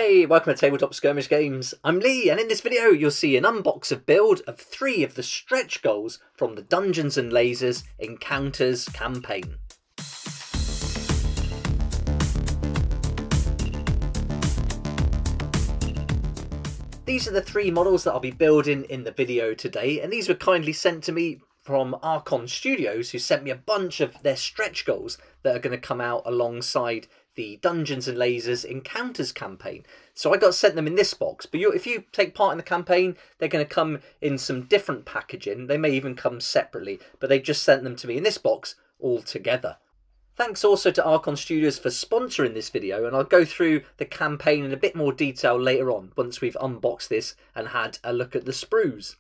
Hey, welcome to Tabletop Skirmish Games. I'm Lee, and in this video you'll see an unbox of build of 3 of the stretch goals from the Dungeons and Lasers Encounters campaign. These are the 3 models that I'll be building in the video today, and these were kindly sent to me from Archon Studios, who sent me a bunch of their stretch goals that are going to come out alongside the Dungeons and Lasers Encounters campaign. So I got sent them in this box, but if you take part in the campaign, they're going to come in some different packaging. They may even come separately, but they just sent them to me in this box all together. Thanks also to Archon Studios for sponsoring this video, and I'll go through the campaign in a bit more detail later on once we've unboxed this and had a look at the sprues.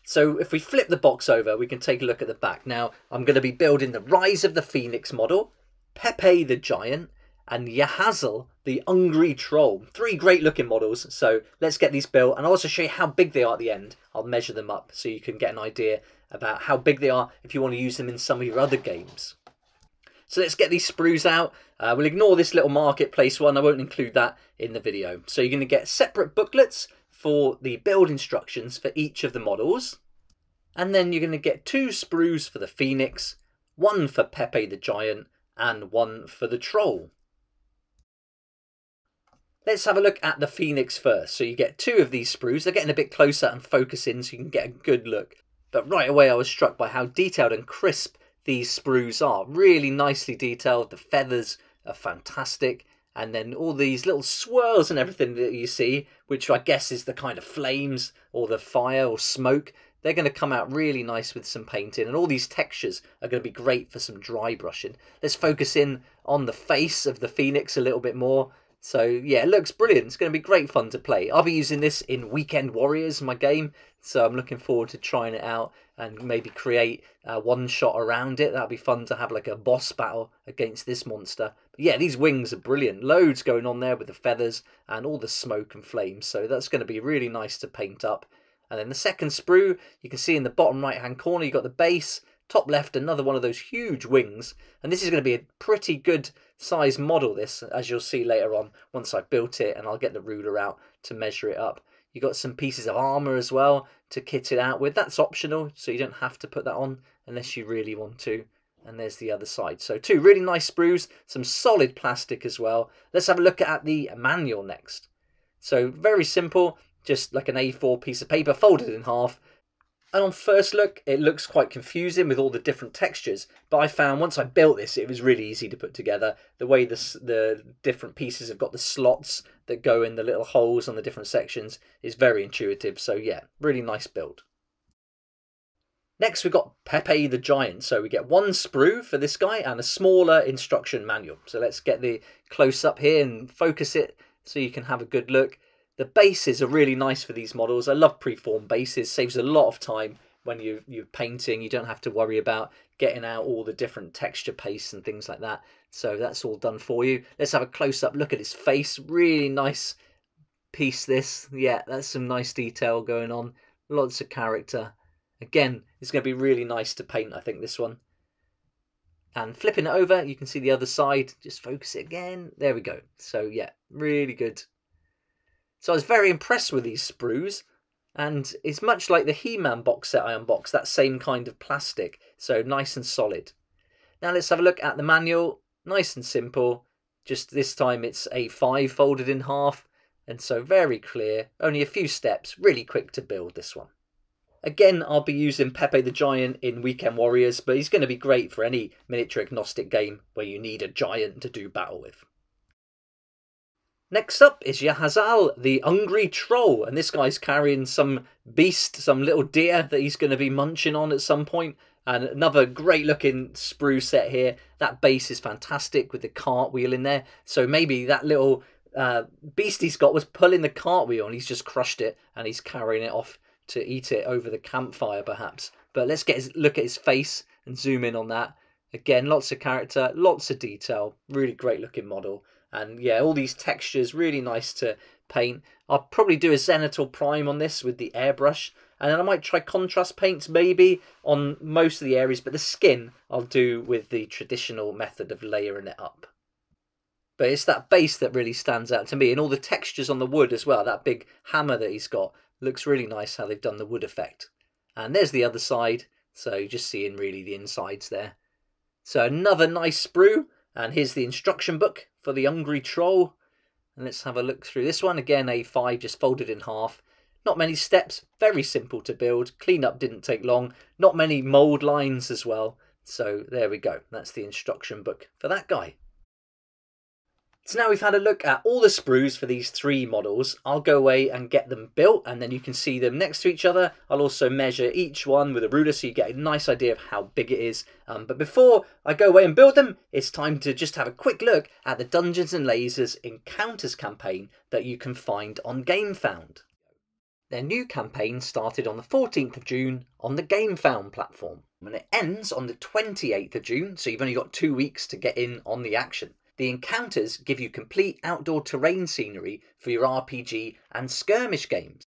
So if we flip the box over, we can take a look at the back. Now I'm going to be building the Rise of the Phoenix model, Pepe the Giant, and Yahazel the Ungry Troll. 3 great looking models, so let's get these built, and I'll also show you how big they are at the end. I'll measure them up so you can get an idea about how big they are if you want to use them in some of your other games. So let's get these sprues out. We'll ignore this little marketplace one, I won't include that in the video. So you're going to get separate booklets for the build instructions for each of the models, and then you're going to get 2 sprues for the Phoenix, 1 for Pepe the Giant, and 1 for the Troll. Let's have a look at the Phoenix first. So you get 2 of these sprues. They're getting a bit closer and focusing so you can get a good look. But right away I was struck by how detailed and crisp these sprues are. Really nicely detailed. The feathers are fantastic. And then all these little swirls and everything that you see, which I guess is the kind of flames or the fire or smoke, they're going to come out really nice with some painting. And all these textures are going to be great for some dry brushing. Let's focus in on the face of the Phoenix a little bit more. So yeah, it looks brilliant. It's going to be great fun to play. I'll be using this in Weekend Warriors, my game. So I'm looking forward to trying it out and maybe create a one-shot around it. That'll be fun to have like a boss battle against this monster. But yeah, these wings are brilliant. Loads going on there with the feathers and all the smoke and flames. So that's going to be really nice to paint up. And then the second sprue, you can see in the bottom right-hand corner, you've got the base. Top left, another one of those huge wings. And this is going to be a pretty good size model, this, as you'll see later on once I've built it, and I'll get the ruler out to measure it up. You've got some pieces of armour as well to kit it out with. That's optional, so you don't have to put that on unless you really want to. And there's the other side. So 2 really nice sprues, some solid plastic as well. Let's have a look at the manual next. So very simple, just like an A4 piece of paper folded in half. And on first look, it looks quite confusing with all the different textures. But I found once I built this, it was really easy to put together. The way the different pieces have got the slots that go in the little holes on the different sections is very intuitive. So yeah, really nice build. Next, we've got Pepe the Giant. So we get 1 sprue for this guy and a smaller instruction manual. So let's get the close up here and focus it so you can have a good look. The bases are really nice for these models. I love preformed bases. Saves a lot of time when you're painting. You don't have to worry about getting out all the different texture pastes and things like that. So that's all done for you. Let's have a close-up look at his face. Really nice piece, this. Yeah, that's some nice detail going on. Lots of character. Again, it's going to be really nice to paint, I think, this one. And flipping it over, you can see the other side. Just focus it again. There we go. So yeah, really good. So I was very impressed with these sprues, and it's much like the He-Man box set I unboxed, that same kind of plastic, so nice and solid. Now let's have a look at the manual. Nice and simple, just this time it's A5 folded in half, and so very clear, only a few steps, really quick to build this one. Again, I'll be using Pepe the Giant in Weekend Warriors, but he's going to be great for any miniature agnostic game where you need a giant to do battle with. Next up is Yahazel, the Ungry Troll, and this guy's carrying some beast, some little deer that he's going to be munching on at some point. And another great looking sprue set here. That base is fantastic with the cartwheel in there. So maybe that little beast he's got was pulling the cartwheel and he's just crushed it and he's carrying it off to eat it over the campfire perhaps. But let's get a look at his face and zoom in on that. Again, lots of character, lots of detail, really great looking model. And yeah, all these textures, really nice to paint. I'll probably do a Zenithal Prime on this with the airbrush. And then I might try contrast paints maybe on most of the areas. But the skin I'll do with the traditional method of layering it up. But it's that base that really stands out to me, and all the textures on the wood as well. That big hammer that he's got looks really nice how they've done the wood effect. And there's the other side, so you're just seeing really the insides there. So another nice sprue, and here's the instruction book for the Ungry troll. And let's have a look through this one. Again, A5, just folded in half. Not many steps, very simple to build. Cleanup didn't take long. Not many mould lines as well. So there we go. That's the instruction book for that guy. So now we've had a look at all the sprues for these 3 models. I'll go away and get them built, and then you can see them next to each other. I'll also measure each one with a ruler so you get a nice idea of how big it is. But before I go away and build them, it's time to just have a quick look at the Dungeons and Lasers Encounters campaign that you can find on GameFound. Their new campaign started on the 14th of June on the GameFound platform, and it ends on the 28th of June, so you've only got 2 weeks to get in on the action. The encounters give you complete outdoor terrain scenery for your RPG and skirmish games.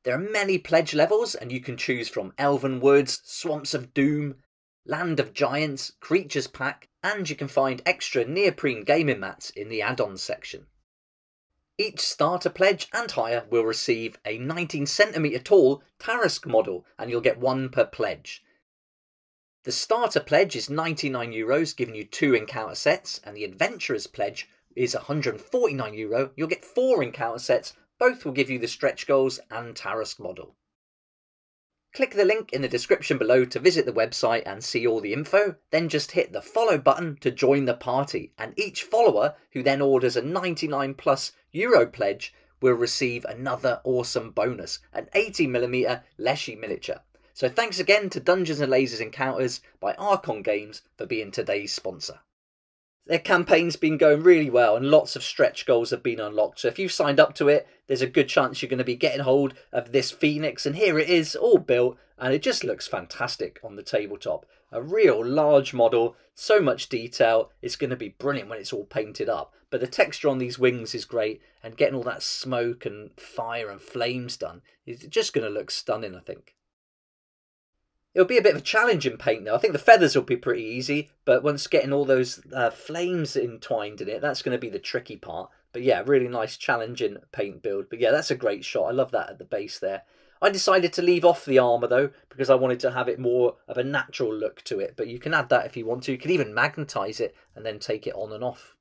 There are many pledge levels, and you can choose from Elven Woods, Swamps of Doom, Land of Giants, Creatures Pack, and you can find extra neoprene gaming mats in the add-ons section. Each starter pledge and higher will receive a 19cm tall Tarask model, and you'll get 1 per pledge. The starter pledge is €99, giving you 2 encounter sets, and the adventurer's pledge is €149. You'll get 4 encounter sets. Both will give you the stretch goals and Tarask model. Click the link in the description below to visit the website and see all the info. Then just hit the follow button to join the party, and each follower who then orders a €99+ pledge will receive another awesome bonus, an 80mm Leshy miniature. So thanks again to Dungeons & Lasers Encounters by Archon Games for being today's sponsor. Their campaign's been going really well, and lots of stretch goals have been unlocked. So if you've signed up to it, there's a good chance you're going to be getting hold of this Phoenix. And here it is, all built, and it just looks fantastic on the tabletop. A real large model, so much detail. It's going to be brilliant when it's all painted up. But the texture on these wings is great, and getting all that smoke and fire and flames done is just going to look stunning, I think. It'll be a bit of a challenge in paint though. I think the feathers will be pretty easy, but once getting all those flames entwined in it, that's going to be the tricky part. But yeah, really nice challenging paint build. But yeah, that's a great shot. I love that at the base there. I decided to leave off the armour though, because I wanted to have it more of a natural look to it. But you can add that if you want to. You can even magnetise it and then take it on and off.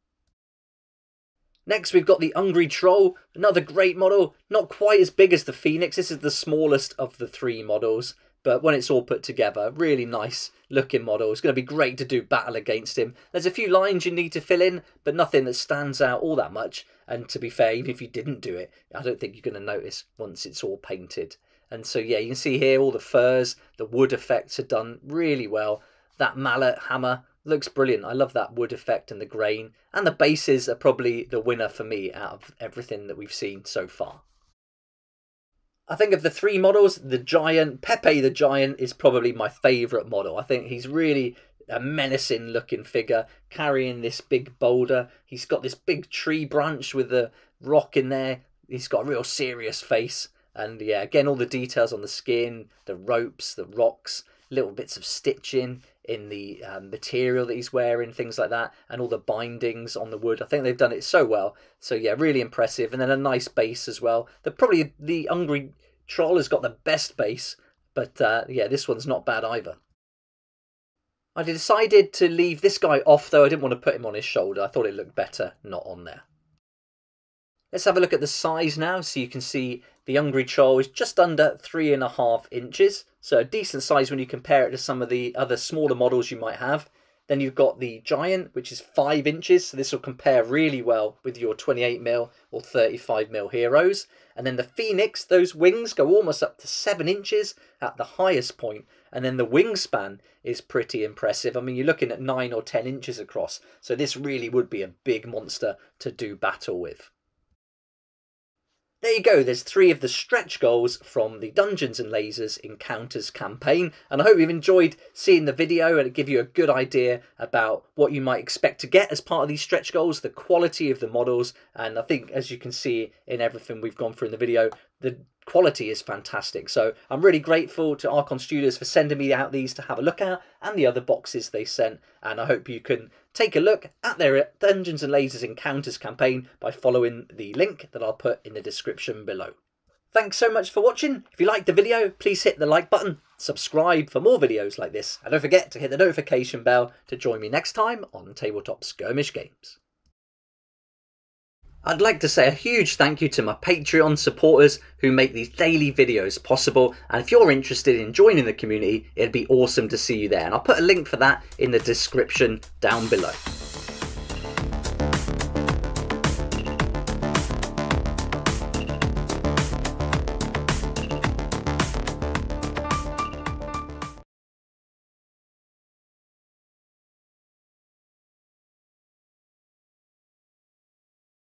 Next, we've got the Ungry troll, another great model. Not quite as big as the Phoenix. This is the smallest of the 3 models. But when it's all put together, really nice looking model. It's going to be great to do battle against him. There's a few lines you need to fill in, but nothing that stands out all that much. And to be fair, even if you didn't do it, I don't think you're going to notice once it's all painted. And so yeah, you can see here all the furs, the wood effects are done really well. That mallet hammer looks brilliant. I love that wood effect and the grain. And the bases are probably the winner for me out of everything that we've seen so far. I think of the 3 models, the giant, Pepe the giant is probably my favourite model. I think he's really a menacing looking figure carrying this big boulder. He's got this big tree branch with the rock in there. He's got a real serious face. And yeah, again, all the details on the skin, the ropes, the rocks, little bits of stitching in the material that he's wearing, things like that, and all the bindings on the wood. I think they've done it so well. So yeah, really impressive. And then a nice base as well. Probably the Ungry troll has got the best base, but yeah, this one's not bad either. I decided to leave this guy off though. I didn't want to put him on his shoulder. I thought it looked better not on there. Let's have a look at the size now. So you can see the Ungry troll is just under 3.5 inches. So a decent size when you compare it to some of the other smaller models you might have. Then you've got the giant, which is 5 inches. So this will compare really well with your 28mm or 35mm heroes. And then the Phoenix, those wings go almost up to 7 inches at the highest point. And then the wingspan is pretty impressive. I mean, you're looking at 9 or 10 inches across. So this really would be a big monster to do battle with. There you go, there's 3 of the stretch goals from the Dungeons & Lasers Encounters campaign, and I hope you've enjoyed seeing the video and it give you a good idea about what you might expect to get as part of these stretch goals, the quality of the models, and I think as you can see in everything we've gone through in the video, the quality is fantastic. So I'm really grateful to Archon Studios for sending me out these to have a look at, and the other boxes they sent, and I hope you can take a look at their Dungeons and Lasers Encounters campaign by following the link that I'll put in the description below. Thanks so much for watching. If you liked the video, please hit the like button, subscribe for more videos like this, and don't forget to hit the notification bell to join me next time on Tabletop Skirmish Games. I'd like to say a huge thank you to my Patreon supporters who make these daily videos possible, and if you're interested in joining the community, it'd be awesome to see you there, and I'll put a link for that in the description down below.